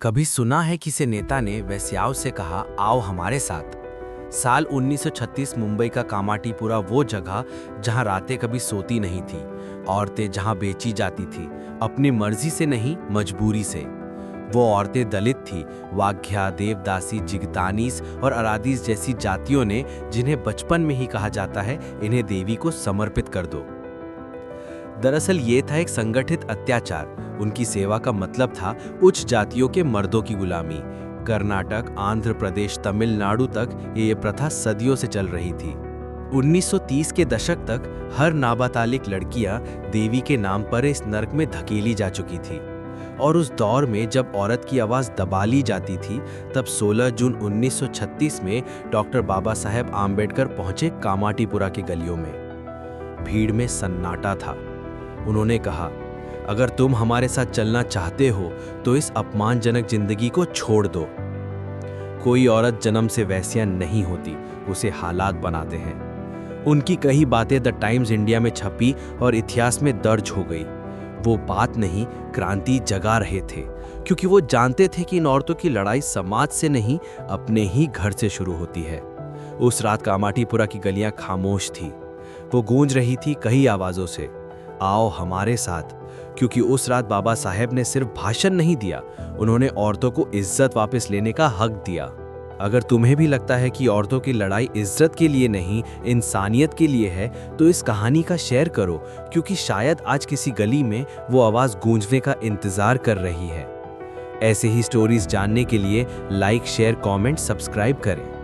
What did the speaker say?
कभी सुना है किसी नेता ने वेश्याओं से कहा, आओ हमारे साथ। साल 1936 मुंबई का कामाटीपुरा वो जगह जहां रातें कभी सोती नहीं थी, औरतें जहां बेची जाती थी, अपनी मर्जी से नहीं मजबूरी से। वो औरतें दलित थी, वाग्या, देवदासी, जिगतानीस और अरादीस जैसी जातियों ने, जिन्हें बचपन में ही कहा जाता है इन्हें देवी को समर्पित कर दो। दरअसल ये था एक संगठित अत्याचार। उनकी सेवा का मतलब था उच्च जातियों के मर्दों की गुलामी। कर्नाटक, आंध्र प्रदेश, तमिलनाडु तक ये प्रथा सदियों से चल रही थी। 1930 के दशक तक हर नाबालिग लड़कियां देवी के नाम पर इस नर्क में धकेली जा चुकी थी। और उस दौर में जब औरत की आवाज दबा ली जाती थी, तब 16 जून 1936 में डॉक्टर बाबा साहेब आम्बेडकर पहुंचे कामाटीपुरा के गलियों में। भीड़ में सन्नाटा था। उन्होंने कहा, अगर तुम हमारे साथ चलना चाहते हो तो इस अपमानजनक जिंदगी को छोड़ दो। कोई औरत जन्म से वैश्या नहीं होती, उसे हालात बनाते हैं। उनकी कई बातें द टाइम्स इंडिया में छपी और इतिहास में दर्ज हो गई। वो बात नहीं, क्रांति जगा रहे थे, क्योंकि वो जानते थे कि इन औरतों की लड़ाई समाज से नहीं, अपने ही घर से शुरू होती है। उस रात कामाटीपुरा की गलियां खामोश थी। वो गूंज रही थी कई आवाजों से, आओ हमारे साथ। क्योंकि उस रात बाबा साहेब ने सिर्फ भाषण नहीं दिया, उन्होंने औरतों को इज्जत वापस लेने का हक दिया। अगर तुम्हें भी लगता है कि औरतों की लड़ाई इज्जत के लिए नहीं, इंसानियत के लिए है, तो इस कहानी का शेयर करो, क्योंकि शायद आज किसी गली में वो आवाज गूंजने का इंतजार कर रही है। ऐसे ही स्टोरीज जानने के लिए लाइक, शेयर, कमेंट, सब्सक्राइब करें।